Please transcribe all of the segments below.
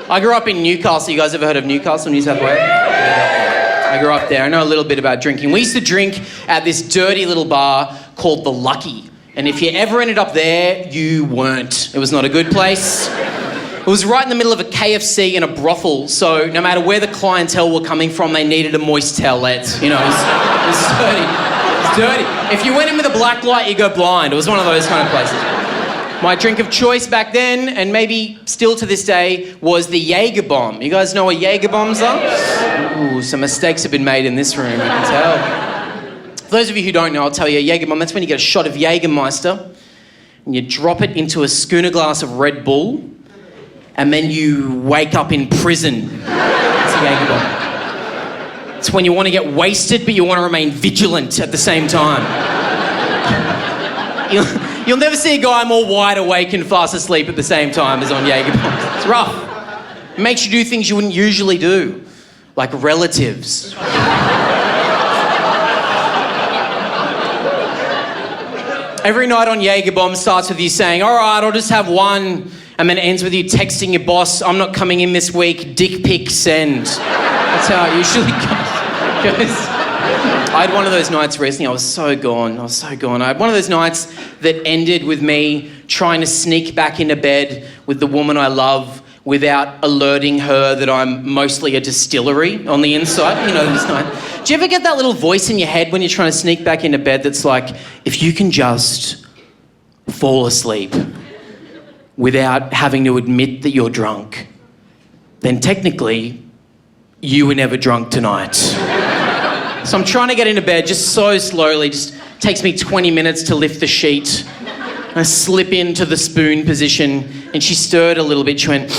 I grew up in Newcastle. You guys ever heard of Newcastle, New South Wales? I grew up there. I know a little bit about drinking. We used to drink at this dirty little bar called The Lucky. And if you ever ended up there, you weren't. It was not a good place. It was right in the middle of a KFC and a brothel, so no matter where the clientele were coming from, they needed a moist towelette. You know, it was dirty. It was dirty. If you went in with a black light, you go blind. It was one of those kind of places. My drink of choice back then, and maybe still to this day, was the Jagerbomb. You guys know what Jagerbombs are? Ooh, some mistakes have been made in this room, I can tell. For those of you who don't know, I'll tell you, a Jagerbomb, that's when you get a shot of Jagermeister, and you drop it into a schooner glass of Red Bull, and then you wake up in prison. It's a Jagerbomb. It's when you want to get wasted, but you want to remain vigilant at the same time. You'll never see a guy more wide awake and fast asleep at the same time as on Jagerbombs. It's rough. It makes you do things you wouldn't usually do, like relatives. Every night on Jagerbombs starts with you saying, all right, I'll just have one, and then ends with you texting your boss, I'm not coming in this week, dick pic send. That's how it usually goes. I had one of those nights recently, I was so gone. I had one of those nights that ended with me trying to sneak back into bed with the woman I love without alerting her that I'm mostly a distillery on the inside. You know, this night. Do you ever get that little voice in your head when you're trying to sneak back into bed that's like, if you can just fall asleep without having to admit that you're drunk, then technically you were never drunk tonight. So I'm trying to get into bed just so slowly, just takes me 20 minutes to lift the sheet. I slip into the spoon position and she stirred a little bit. She went,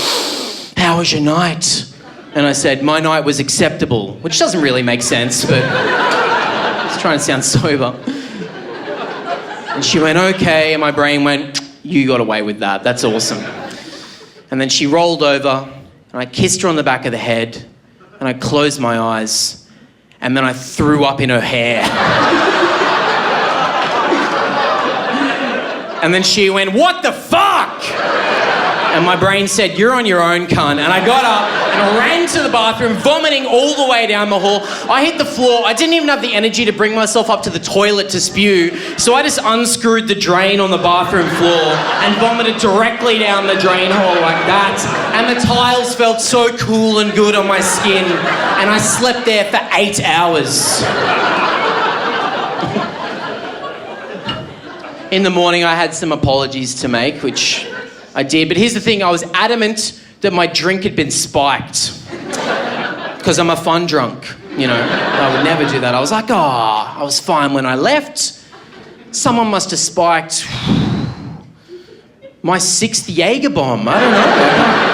how was your night? And I said, my night was acceptable, which doesn't really make sense, but I was trying to sound sober. And she went, okay, and my brain went, you got away with that, that's awesome. And then she rolled over and I kissed her on the back of the head and I closed my eyes. And then I threw up in her hair. And then she went, what the fuck? And my brain said, you're on your own, cunt. And I got up and I ran to the bathroom, vomiting all the way down the hall. I hit the floor. I didn't even have the energy to bring myself up to the toilet to spew. So I just unscrewed the drain on the bathroom floor and vomited directly down the drain hole like that. And the tiles felt so cool and good on my skin. And I slept there for 8 hours. In the morning, I had some apologies to make, which I did. But here's the thing, I was adamant that my drink had been spiked. Because I'm a fun drunk, you know. I would never do that. I was like, I was fine when I left. Someone must have spiked my 6th Jagerbomb. I don't know.